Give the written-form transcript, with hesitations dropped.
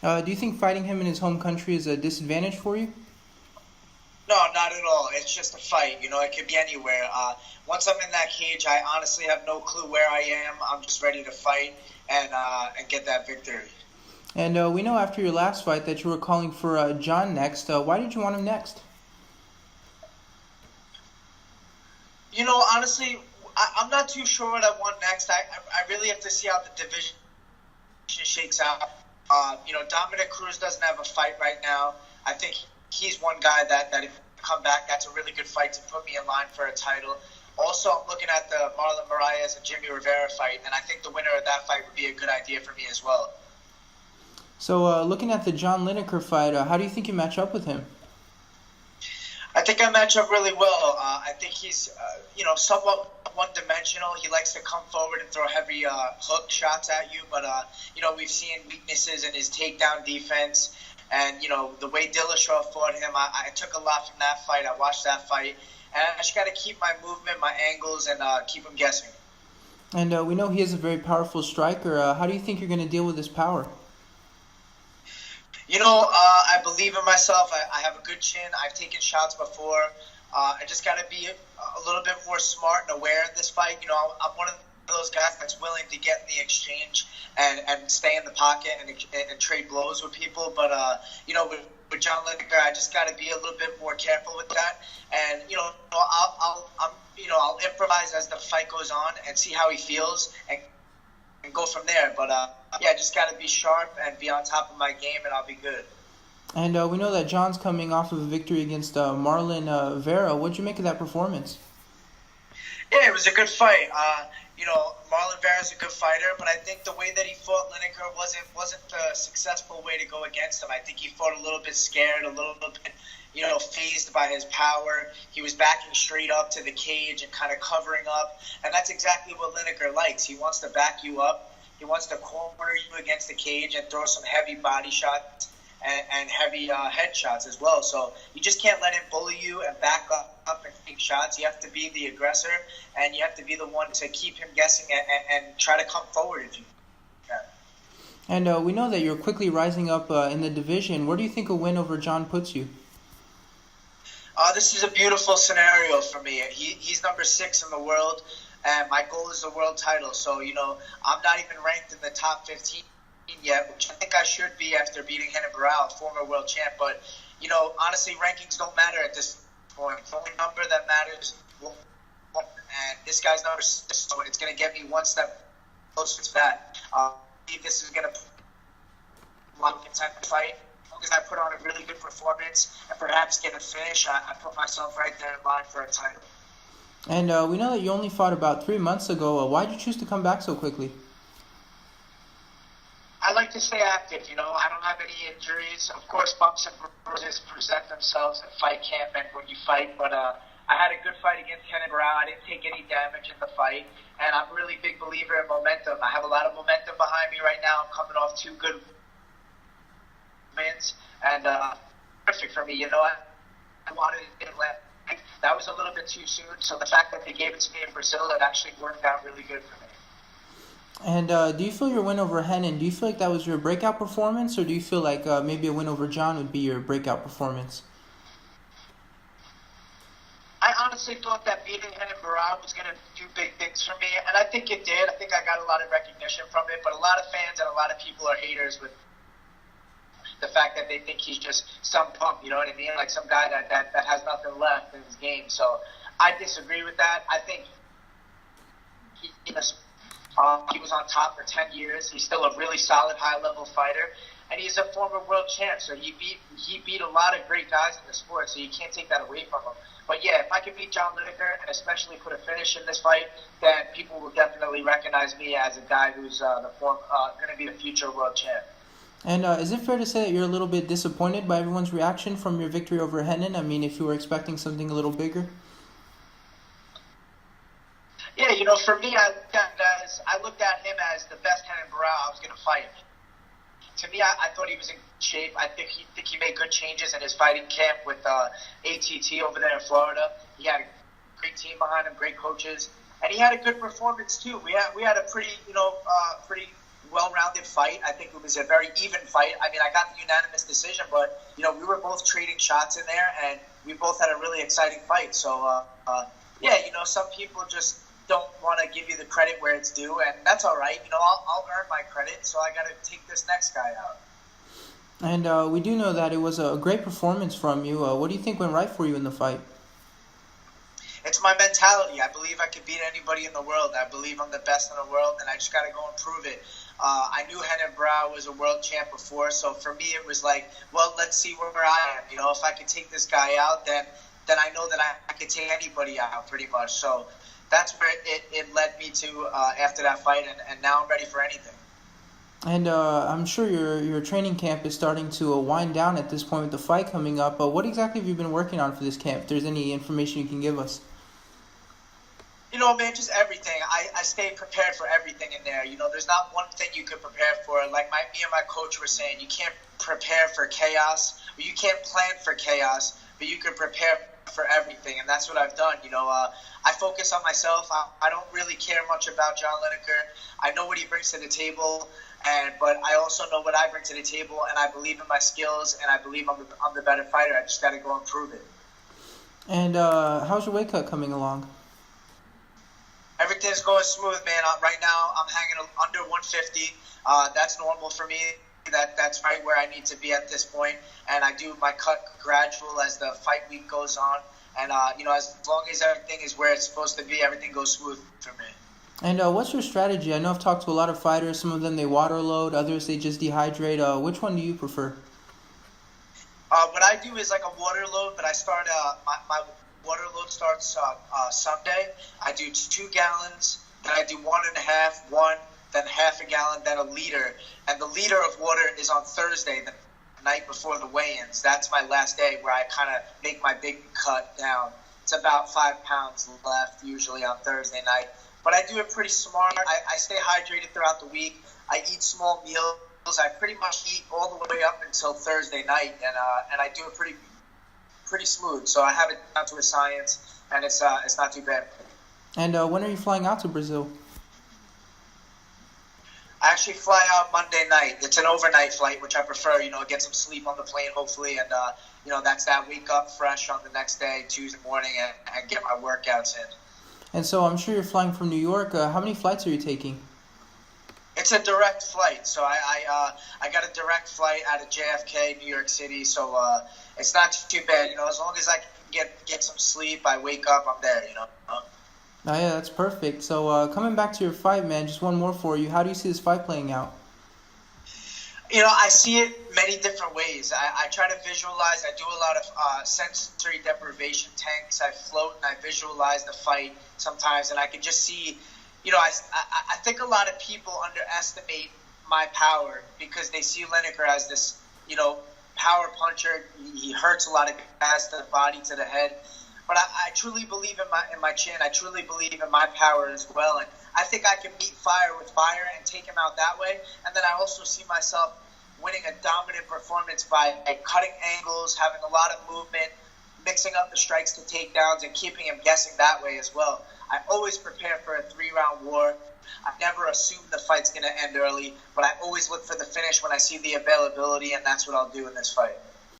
Do you think fighting him in his home country is a disadvantage for you? No, not at all. It's just a fight. It could be anywhere. Once I'm in that cage, I honestly have no clue where I am. I'm just ready to fight and get that victory. And we know after your last fight that you were calling for John next. Why did you want him next? Honestly, I'm not too sure what I want next. I really have to see how the division shakes out. Dominic Cruz doesn't have a fight right now. I think he's one guy that if he come back, that's a really good fight to put me in line for a title. Also, I'm looking at the Marlon Moraes and Jimmy Rivera fight, and I think the winner of that fight would be a good idea for me as well. So, looking at the John Lineker fight, how do you think you match up with him? I think I match up really well. I think he's, somewhat one-dimensional. He likes to come forward and throw heavy hook shots at you, but we've seen weaknesses in his takedown defense, and the way Dillashaw fought him. I took a lot from that fight. I watched that fight, and I just got to keep my movement, my angles, and keep him guessing. And we know he is a very powerful striker. How do you think you're going to deal with his power? I believe in myself. I have a good chin. I've taken shots before. I just got to be a little bit more smart and aware in this fight. I'm one of those guys that's willing to get in the exchange and stay in the pocket and trade blows with people. But, with John Lineker, I just got to be a little bit more careful with that. And, I'll improvise as the fight goes on and see how he feels and go from there. But just got to be sharp and be on top of my game, and I'll be good. And we know that John's coming off of a victory against Marlon Vera. What'd you make of that performance? Yeah, it was a good fight. Marlon Vera's a good fighter, but I think the way that he fought Lineker wasn't the successful way to go against him. I think he fought a little bit scared, a little bit, phased by his power. He was backing straight up to the cage and kind of covering up, and that's exactly what Lineker likes. He wants to back you up. He wants to corner you against the cage and throw some heavy body shots and heavy head shots as well. So you just can't let him bully you and back up and take shots. You have to be the aggressor, and you have to be the one to keep him guessing and try to come forward if you can. And we know that you're quickly rising up in the division. Where do you think a win over John puts you? This is a beautiful scenario for me. He's number 6 in the world, and my goal is the world title. So, I'm not even ranked in the top 15 yet, which I think I should be after beating Renan Barão, former world champ. But, honestly, rankings don't matter at this point. The only number that matters, and this guy's number 6, so it's going to get me one step closer to that. I believe this is going to put a lot of intent to fight. Because I put on a really good performance and perhaps get a finish, I put myself right there in line for a title. And we know that you only fought about 3 months ago. Why did you choose to come back so quickly? I like to stay active. I don't have any injuries. Of course, bumps and bruises present themselves at fight camp and when you fight. But I had a good fight against Renan Barão. I didn't take any damage in the fight. And I'm a really big believer in momentum. I have a lot of momentum behind me right now. I'm coming off 2 good wins, and perfect for me. I wanted it in left. That was a little bit too soon. So the fact that they gave it to me in Brazil, it actually worked out really good for me. And do you feel your win over Renan, do you feel like that was your breakout performance, or do you feel like maybe a win over John would be your breakout performance? I honestly thought that beating Renan Barão was going to do big things for me, and I think it did. I think I got a lot of recognition from it, but a lot of fans and a lot of people are haters with the fact that they think he's just some punk, you know what I mean? Like some guy that has nothing left in his game. So I disagree with that. I think he was on top for 10 years. He's still a really solid, high-level fighter. And he's a former world champ, so he beat a lot of great guys in the sport, so you can't take that away from him. But yeah, if I could beat John Lineker and especially put a finish in this fight, then people will definitely recognize me as a guy who's going to be the future world champ. And is it fair to say that you're a little bit disappointed by everyone's reaction from your victory over Renan? I mean, if you were expecting something a little bigger? Yeah, for me, I looked at him as the best Renan Barão I was going to fight. To me, I thought he was in shape. I think he made good changes in his fighting camp with ATT over there in Florida. He had a great team behind him, great coaches, and he had a good performance too. We had a pretty well-rounded fight. I think it was a very even fight. I mean, I got the unanimous decision, but we were both trading shots in there, and we both had a really exciting fight. So, yeah, some people just don't want to give you the credit where it's due, and that's all right. I'll earn my credit, so I got to take this next guy out. And we do know that it was a great performance from you. What do you think went right for you in the fight? It's my mentality. I believe I could beat anybody in the world. I believe I'm the best in the world, and I just got to go and prove it. I knew Renan Barão was a world champ before, so for me it was like, well, let's see where I am. If I could take this guy out, then I know that I could take anybody out pretty much. So that's where it led me to after that fight, and now I'm ready for anything. And I'm sure your training camp is starting to wind down at this point with the fight coming up. What exactly have you been working on for this camp? If there's any information you can give us. Man, just everything. I stay prepared for everything in there. There's not one thing you can prepare for. Like me and my coach were saying, you can't prepare for chaos, or you can't plan for chaos, but you can prepare for everything, and that's what I've done. I focus on myself. I don't really care much about John Lineker. I know what he brings to the table, but I also know what I bring to the table, and I believe in my skills, and I believe I'm the better fighter. I just got to go and prove it. And how's your weight cut coming along? Everything's going smooth, man. Right now, I'm hanging under 150. That's normal for me. That's right where I need to be at this point. And I do my cut gradual as the fight week goes on. And, as long as everything is where it's supposed to be, everything goes smooth for me. And what's your strategy? I know I've talked to a lot of fighters. Some of them, they water load. Others, they just dehydrate. Which one do you prefer? What I do is like a water load, but I start my water load starts Sunday. I do 2 gallons, then I do 1.5, 1, then half a gallon, then a liter. And the liter of water is on Thursday, the night before the weigh-ins. That's my last day where I kind of make my big cut down. It's about 5 pounds left usually on Thursday night. But I do it pretty smart. I stay hydrated throughout the week. I eat small meals. I pretty much eat all the way up until Thursday night, and I do it pretty smooth. So I have it down to a science, and it's not too bad. And when are you flying out to Brazil? I actually fly out Monday night. It's an overnight flight, which I prefer. Get some sleep on the plane, hopefully, and that's that. Wake up fresh on the next day, Tuesday morning, and get my workouts in. And so I'm sure you're flying from New York. How many flights are you taking? It's a direct flight, so I got a direct flight out of JFK, New York City. So it's not too bad. As long as I can get some sleep, I wake up, I'm there. Oh, yeah, that's perfect. So coming back to your fight, man, just one more for you. How do you see this fight playing out? I see it many different ways. I try to visualize. I do a lot of sensory deprivation tanks. I float and I visualize the fight sometimes, and I can just see. I think a lot of people underestimate my power because they see Lineker as this, power puncher. He hurts a lot of guys to the body, to the head. But I truly believe in my chin. I truly believe in my power as well. And I think I can meet fire with fire and take him out that way. And then I also see myself winning a dominant performance by cutting angles, having a lot of movement, mixing up the strikes to takedowns, and keeping him guessing that way as well. I always prepare for a 3-round war. I never assume the fight's going to end early, but I always look for the finish when I see the availability, and that's what I'll do in this fight.